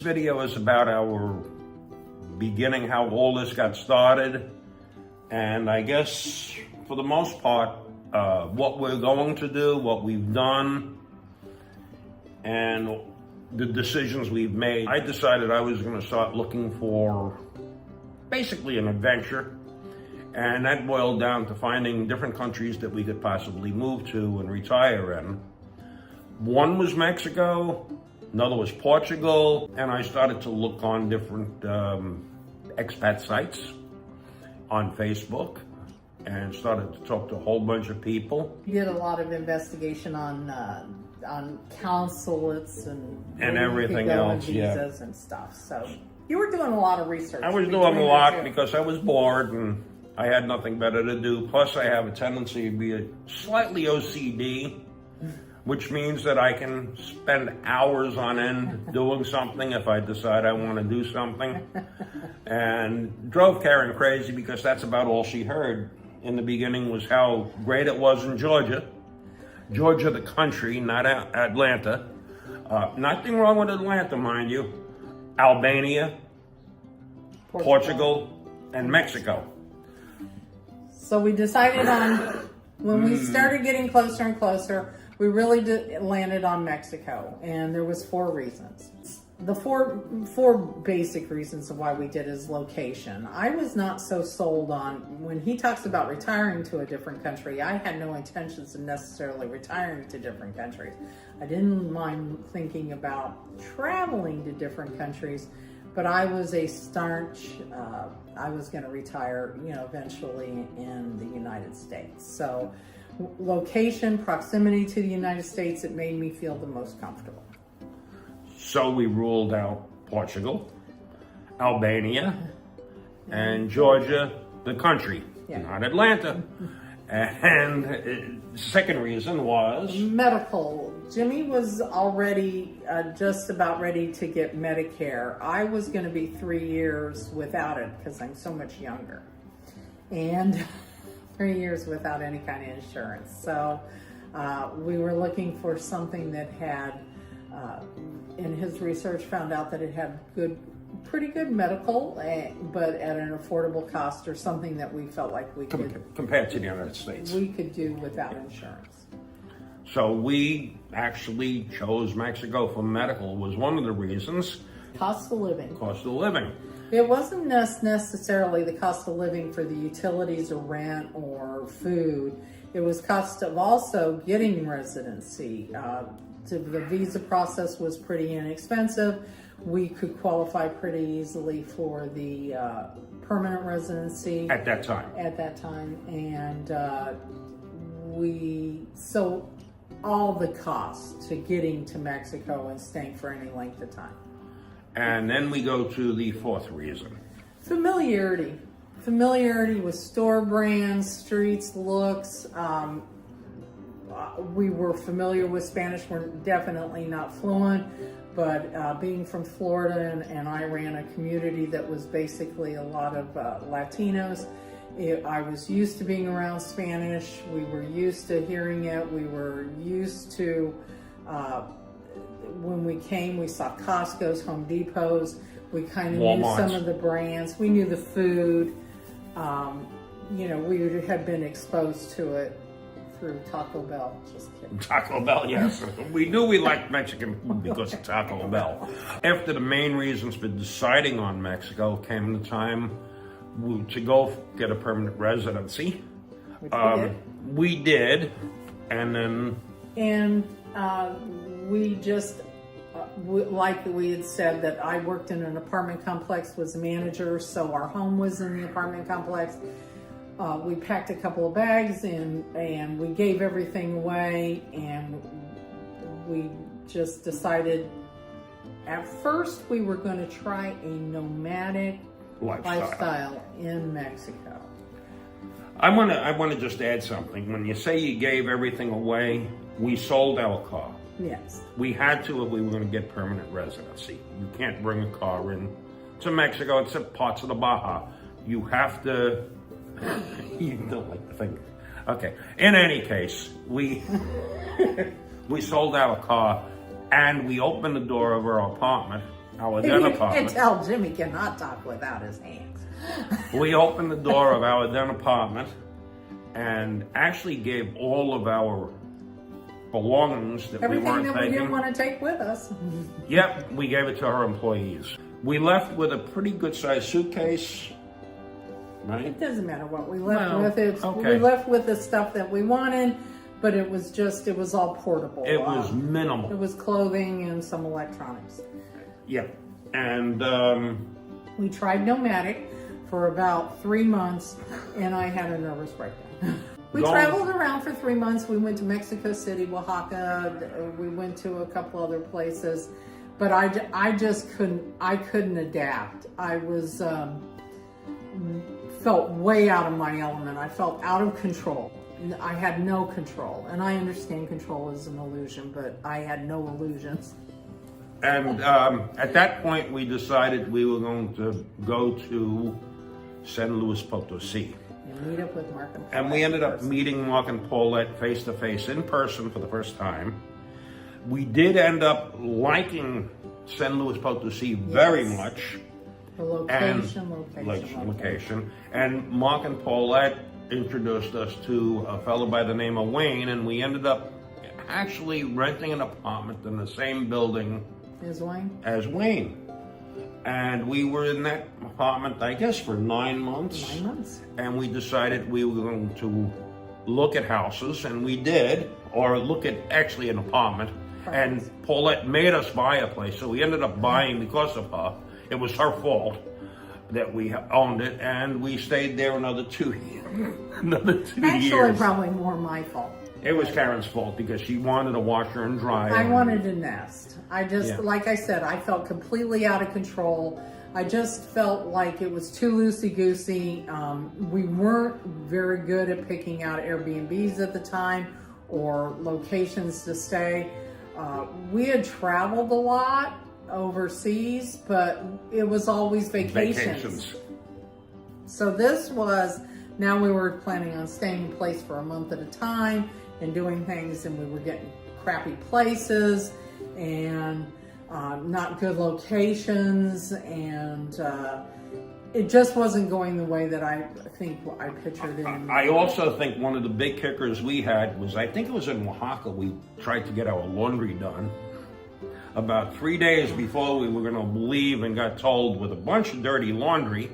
Video is about our beginning, how all this got started, and I guess for the most part, what we're going to do, what we've done, and the decisions we've made. I decided I was going to start looking for basically an adventure, and that boiled down to finding different countries that we could possibly move to and retire in. One was Mexico, another was Portugal, and I started to look on different expat sites on Facebook and started to talk to a whole bunch of people. You did a lot of investigation on consulates and everything else, visas and stuff. So you were doing a lot of research. I was doing a lot because I was bored and I had nothing better to do. Plus, I have a tendency to be slightly OCD, which means that I can spend hours on end doing something if I decide I want to do something. And drove Karen crazy because that's about all she heard in the beginning was how great it was in Georgia. Georgia, the country, not Atlanta. Nothing wrong with Atlanta, mind you. Albania, Portugal, and Mexico. So we decided on, when we started getting closer and closer, we really landed on Mexico, and there was 4 reasons. The four basic reasons of why we did is location. I was not so sold on, when he talks about retiring to a different country, I had no intentions of necessarily retiring to different countries. I didn't mind thinking about traveling to different countries, but I was a staunch, I was going to retire, eventually in the United States. So location, proximity to the United States, it made me feel the most comfortable. So we ruled out Portugal, Albania, and Georgia, the country, not Atlanta. And the second reason was medical. Jimmy was already just about ready to get Medicare. I was going to be 3 years without it because I'm so much younger. And 3 years without any kind of insurance. So we were looking for something that had, in his research, found out that it had pretty good medical, but at an affordable cost, or something that we felt like we could, compared to the United States, we could do without insurance. So we actually chose Mexico for medical. Was one of the reasons. Cost of living. Cost of living. It wasn't necessarily the cost of living for the utilities or rent or food. It was cost of also getting residency. The visa process was pretty inexpensive. We could qualify pretty easily for the permanent residency. At that time. And so all the costs to getting to Mexico and staying for any length of time. And then we go to the 4th reason. Familiarity. Familiarity with store brands, streets, looks. We were familiar with Spanish. We're definitely not fluent, but being from Florida and I ran a community that was basically a lot of Latinos, I was used to being around Spanish. We were used to hearing it. We were used to, when we came, we saw Costco's, Home Depot's. We kind of knew some of the brands. We knew the food. We had been exposed to it through Taco Bell. Just kidding. Taco Bell, yes. We knew we liked Mexican food because of Taco Bell. After the main reasons for deciding on Mexico came the time to go get a permanent residency. We did. And then... And we just, like we had said, that I worked in an apartment complex, was a manager, so our home was in the apartment complex. We packed a couple of bags and we gave everything away, and we just decided at first we were going to try a nomadic lifestyle in Mexico. I want to just add something. When you say you gave everything away, we sold our car. Yes. We had to if we were going to get permanent residency. You can't bring a car in to Mexico except parts of the Baja. You have to... You don't like the finger. Okay. In any case, we sold our car and we opened the door of our apartment our then You can apartment. tell Jimmy cannot talk without his hands. We opened the door of our then apartment and actually gave all of our belongings that we Everything weren't that we taking. didn't want to take with us. Yep, we gave it to our employees. We left with a pretty good sized suitcase, right? It doesn't matter what we left Well, with. okay. We left with the stuff that we wanted, but it was all portable. It was minimal. It was clothing and some electronics. Yep. And We tried Nomadic for about 3 months, and I had a nervous breakdown. We traveled around for 3 months. We went to Mexico City, Oaxaca. We went to a couple other places, but I just couldn't adapt. I was felt way out of my element. I felt out of control. I had no control, and I understand control is an illusion, but I had no illusions. And at that point, we decided we were going to go to San Luis Potosí. And meet up with Mark and Paulette. And we ended up first. meeting Mark and Paulette face to face in person for the first time. We did end up liking San Luis Potosí very Yes. much. The location. And Mark and Paulette introduced us to a fellow by the name of Wayne, and we ended up actually renting an apartment in the same building Is Wayne? as Wayne. And we were in that apartment, I guess, for 9 months. 9 months. And we decided we were going to look at houses, and we did, or look at actually an apartment. And Paulette made us buy a place, so we ended up buying because of her. It was her fault that we owned it, and we stayed there another 2 years. Actually, probably more my fault. It was Karen's fault because she wanted a washer and dryer. I wanted a nest. Yeah. Like I said, I felt completely out of control. I just felt like it was too loosey-goosey. We weren't very good at picking out Airbnbs at the time or locations to stay. We had traveled a lot overseas, but it was always vacations. So this was, now we were planning on staying in place for a month at a time and doing things, and we were getting crappy places and not good locations, and it just wasn't going the way that I think I pictured it. I also think one of the big kickers we had was, I think it was in Oaxaca, we tried to get our laundry done. About 3 days before we were going to leave and got told with a bunch of dirty laundry,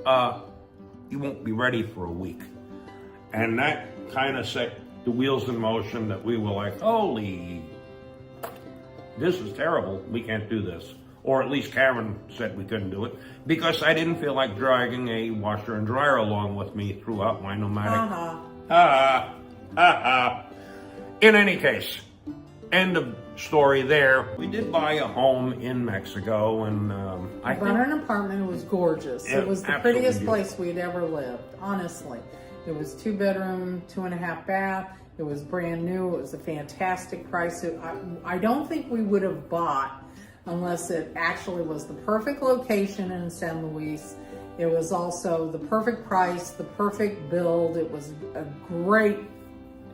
you won't be ready for a week. And that kind of set the wheels in motion that we were like, holy, this is terrible. We can't do this. Or at least Karen said we couldn't do it because I didn't feel like dragging a washer and dryer along with me throughout my nomadic. In any case, end of story there. We did buy a home in Mexico, and I bought an apartment. It was gorgeous. Yeah, It was the absolutely prettiest beautiful. place we'd ever lived, honestly. It was 2-bedroom, 2.5 bath. It was brand new. It was a fantastic price. I don't think we would have bought unless it actually was the perfect location in San Luis. It was also the perfect price, the perfect build. It was a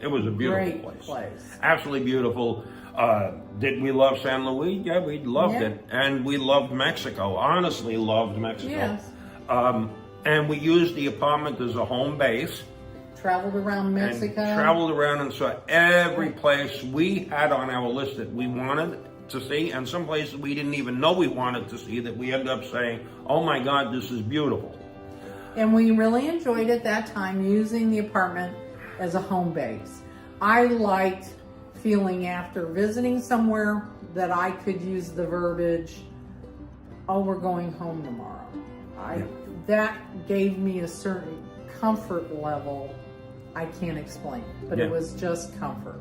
It was a beautiful great place. Absolutely beautiful. Did we love San Luis? Yeah, we loved it. And we loved Mexico. Honestly loved Mexico. Yes. And we used the apartment as a home base. Traveled around Mexico. And traveled around and saw every place we had on our list that we wanted to see, and some places we didn't even know we wanted to see that we ended up saying, oh my God, this is beautiful. And we really enjoyed at that time using the apartment as a home base. I liked feeling after visiting somewhere that I could use the verbiage, oh, we're going home tomorrow. That gave me a certain comfort level I can't explain, but it was just comfort.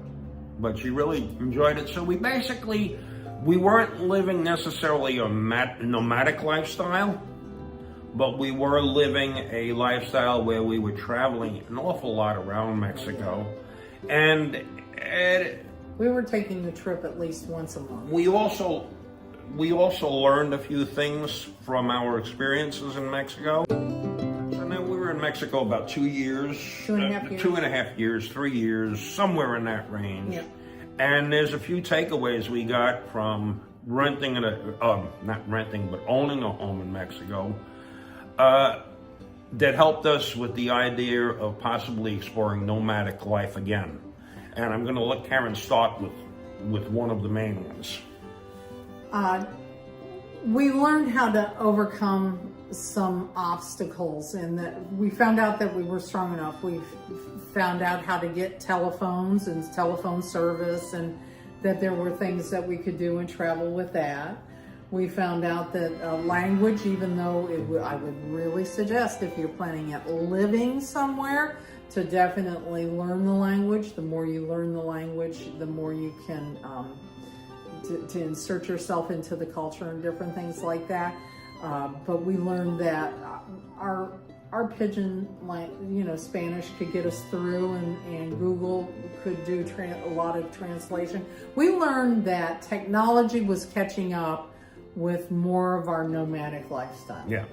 But she really enjoyed it. So we weren't living necessarily a nomadic lifestyle, but we were living a lifestyle where we were traveling an awful lot around Mexico. And we were taking a trip at least once a month. we also learned a few things from our experiences in Mexico. And then we were in Mexico about 2 years. 2.5 years. 2.5 years, 3 years, somewhere in that range. Yeah. And there's a few takeaways we got from renting not renting, but owning a home in Mexico, that helped us with the idea of possibly exploring nomadic life again. And I'm going to let Karen start with one of the main ones. We learned how to overcome some obstacles, and that we found out that we were strong enough. We found out how to get telephones and telephone service, and that there were things that we could do and travel with that. We found out that language, even though I would really suggest, if you're planning at living somewhere, to definitely learn the language. The more you learn the language, the more you can to insert yourself into the culture and different things like that. But we learned that our pidgin, Spanish could get us through, and Google could do a lot of translation. We learned that technology was catching up with more of our nomadic lifestyle. Yes.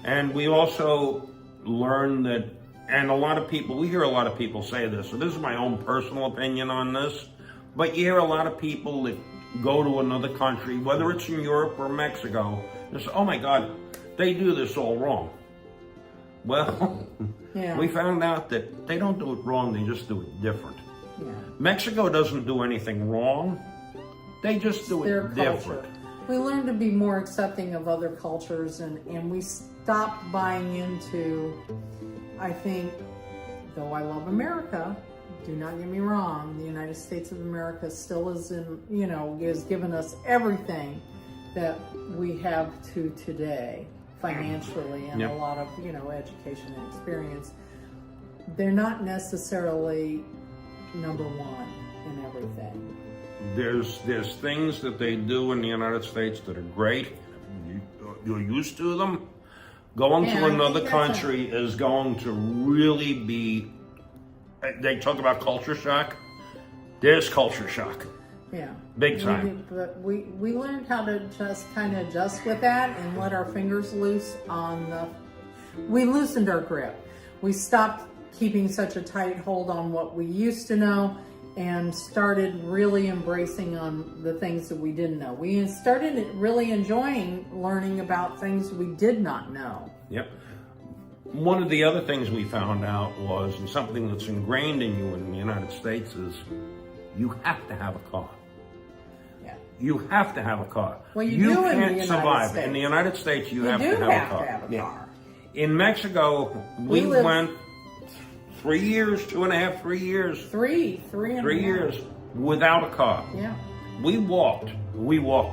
And we also learned that, and we hear a lot of people say this, so this is my own personal opinion on this, but you hear a lot of people that go to another country, whether it's in Europe or Mexico, and say, oh my God, they do this all wrong. Well, yeah. We found out that they don't do it wrong, they just do it different. Yeah. Mexico doesn't do anything wrong, they just do it different. We learned to be more accepting of other cultures, and we stopped buying into, I think, though I love America, do not get me wrong, the United States of America still is has given us everything that we have to today, financially, and Yep. a lot of, education and experience. They're not necessarily number one in everything. There's things that they do in the United States that are great. You're used to them. Going to another country is going to really be, they talk about culture shock. There's culture shock. Yeah. Big time. But we learned how to just kind of adjust with that and let our fingers loose we loosened our grip. We stopped keeping such a tight hold on what we used to know, and started really embracing on the things that we didn't know. We started really enjoying learning about things we did not know. Yep. One of the other things we found out was, and something that's ingrained in you in the United States, is you have to have a car. Yeah. You have to have a car. Well, you do in the can't United survive. States. In the United States, you have do to have a car. to have a car. In Mexico, we went 3 years, 2.5, 3 years. Three and 3 years without a car. Yeah. We walked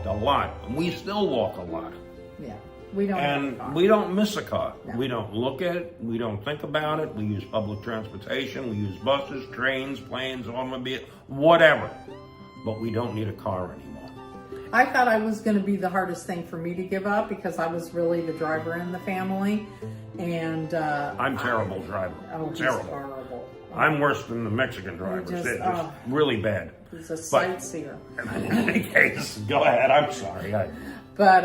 a lot. We still walk a lot. Yeah. We don't have a car. And we don't miss a car. No. We don't look at it. We don't think about it. We use public transportation. We use buses, trains, planes, automobiles, whatever. But we don't need a car anymore. I thought I was going to be the hardest thing for me to give up, because I was really the driver in the family. And I'm terrible driver. Oh, he's terrible. horrible. I'm worse than the Mexican drivers. They're just really bad. He's a sightseer. In any case, go ahead. I'm sorry. But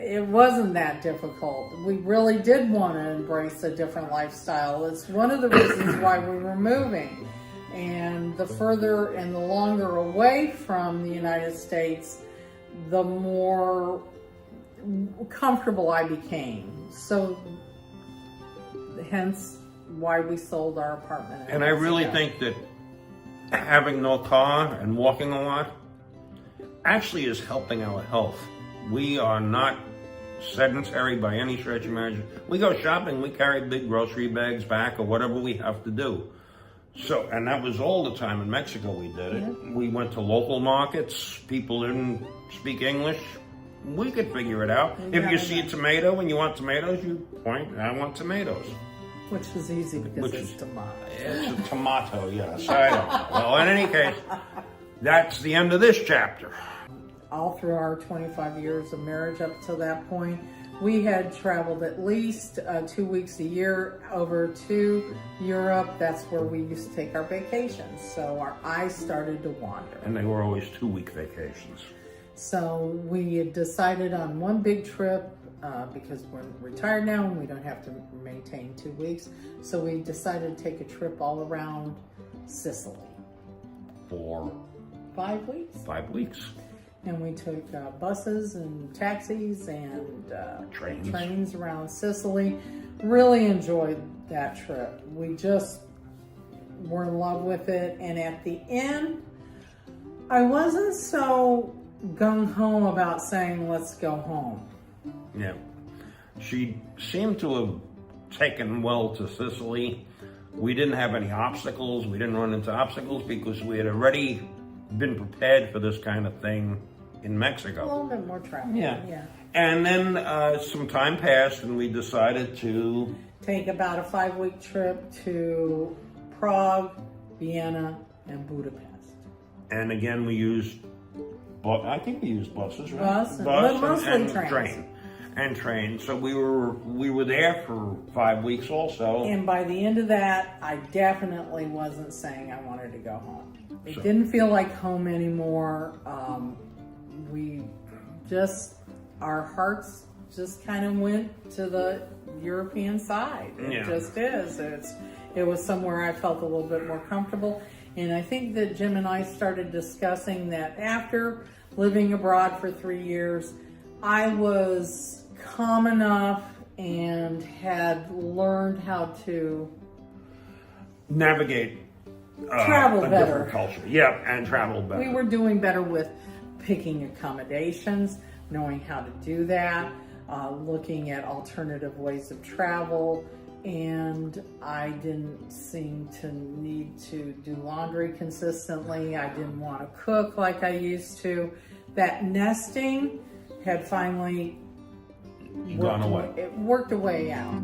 it wasn't that difficult. We really did want to embrace a different lifestyle. It's one of the reasons why we were moving. And the further and the longer away from the United States, the more comfortable I became. So hence why we sold our apartment. And I really think that having no car and walking a lot actually is helping our health. We are not sedentary by any stretch of imagination. We go shopping, we carry big grocery bags back or whatever we have to do. So, and that was all the time in Mexico we did it. Yeah. We went to local markets, people didn't speak English. We could figure it out. If you see a tomato and you want tomatoes, you point, I want tomatoes. Which is easy because it's tomato. It's a tomato, yes. I don't know. Well, in any case, that's the end of this chapter. All through our 25 years of marriage up to that point, we had traveled at least 2 weeks a year over to Europe. That's where we used to take our vacations. So our eyes started to wander. And they were always 2-week vacations. So we had decided on one big trip because we're retired now and we don't have to maintain 2 weeks. So we decided to take a trip all around Sicily. For 5 weeks. 5 weeks. And we took buses and taxis and trains around Sicily. Really enjoyed that trip. We just were in love with it. And at the end, I wasn't so gung-ho about saying, let's go home. Yeah. She seemed to have taken well to Sicily. We didn't have any obstacles. We didn't run into obstacles because we had already been prepared for this kind of thing in Mexico. A little bit more travel. Yeah. And then some time passed and we decided to take about a 5-week trip to Prague, Vienna, and Budapest. And again, we used, I think we used buses, right? But mostly trains. Train. So we were there for 5 weeks also. And by the end of that, I definitely wasn't saying I wanted to go home. It didn't feel like home anymore. Our hearts just kind of went to the European side. It just is. It was somewhere I felt a little bit more comfortable. And I think that Jim and I started discussing that after living abroad for 3 years, I was calm enough and had learned how to navigate travel a better. Different culture. Yeah, and travel better. We were doing better with picking accommodations, knowing how to do that, looking at alternative ways of travel, and I didn't seem to need to do laundry consistently. I didn't want to cook like I used to. That nesting had finally gone away. It worked a way out.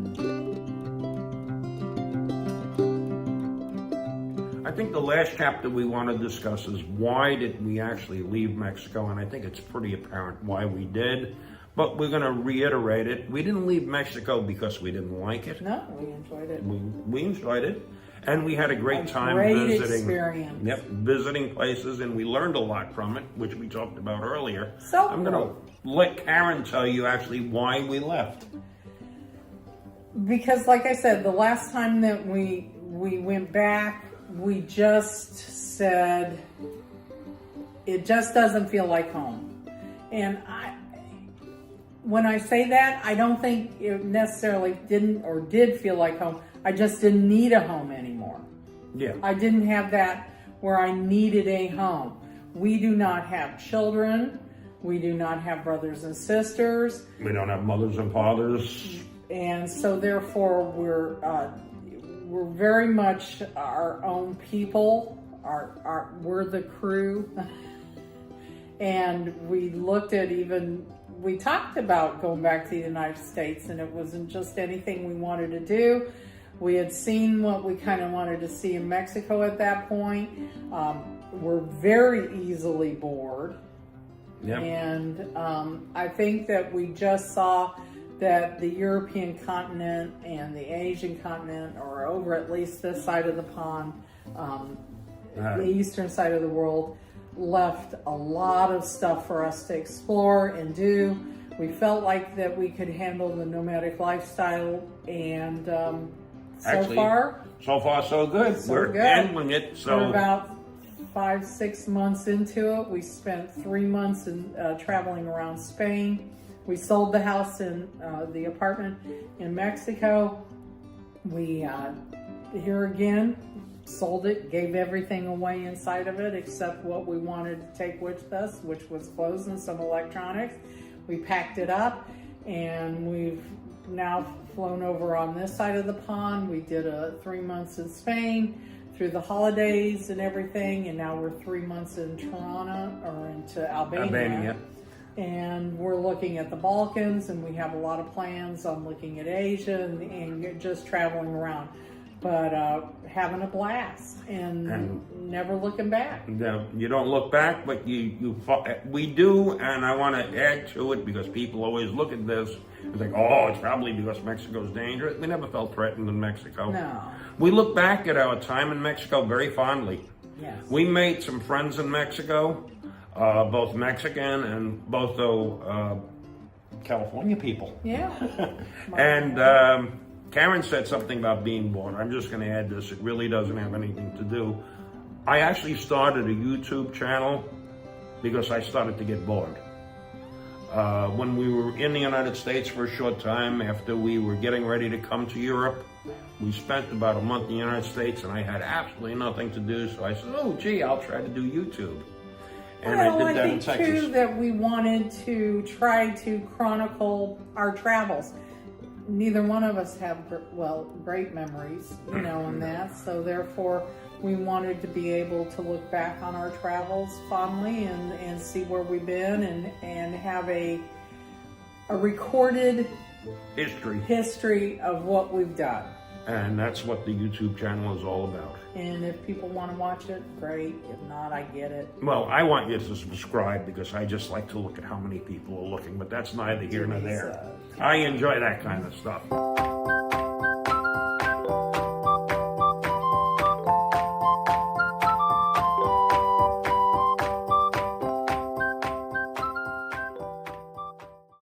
I think the last chapter we want to discuss is why did we actually leave Mexico, and I think it's pretty apparent why we did, but we're going to reiterate it. We didn't leave Mexico because we didn't like it. No, we enjoyed it. We enjoyed it, and we had a great time visiting. Experience. Yep, visiting places, and we learned a lot from it, which we talked about earlier. So I'm going to let Karen tell you actually why we left. Because like I said, the last time that we went back, we just said, it just doesn't feel like home. And when I say that, I don't think it necessarily didn't or did feel like home. I just didn't need a home anymore. Yeah. I didn't have that where I needed a home. We do not have children. We do not have brothers and sisters. We don't have mothers and fathers. And so therefore we're very much our own people. We're the crew. And we talked about going back to the United States, and it wasn't just anything we wanted to do. We had seen what we kind of wanted to see in Mexico at that point. We're very easily bored. Yep. And I think that we just saw that the European continent and the Asian continent, or over at least this side of the pond, the eastern side of the world, left a lot of stuff for us to explore and do. We felt like that we could handle the nomadic lifestyle, and so far so good. We're handling it. So we're about 5-6 months into it. We spent 3 months traveling around Spain. We sold the house in the apartment in Mexico. We here again sold it, gave everything away inside of it except what we wanted to take with us, which was clothes and some electronics. We packed it up, and we've now flown over on this side of the pond. We did 3 months in Spain through the holidays and everything, and now we're 3 months in Tirana, or into Albania. And we're looking at the Balkans, and we have a lot of plans on looking at Asia and just traveling around. But having a blast and never looking back. You don't look back, but we do, and I want to add to it because people always look at this and think, oh, it's probably because Mexico's dangerous. We never felt threatened in Mexico. No. We look back at our time in Mexico very fondly. Yes. We made some friends in Mexico, both Mexican and both California people. Yeah. And Karen said something about being bored. I'm just going to add this. It really doesn't have anything to do. I actually started a YouTube channel because I started to get bored. When we were in the United States for a short time, after we were getting ready to come to Europe, we spent about a month in the United States, and I had absolutely nothing to do, so I said, oh, gee, I'll try to do YouTube. And I did that in think Texas. too that we wanted to try to chronicle our travels. Neither one of us have, great memories, in that. So therefore, we wanted to be able to look back on our travels fondly and see where we've been and have a recorded history of what we've done. And that's what the YouTube channel is all about. And if people want to watch it, great. If not, I get it. Well, I want you to subscribe because I just like to look at how many people are looking, but that's neither here nor there. I enjoy that kind of stuff.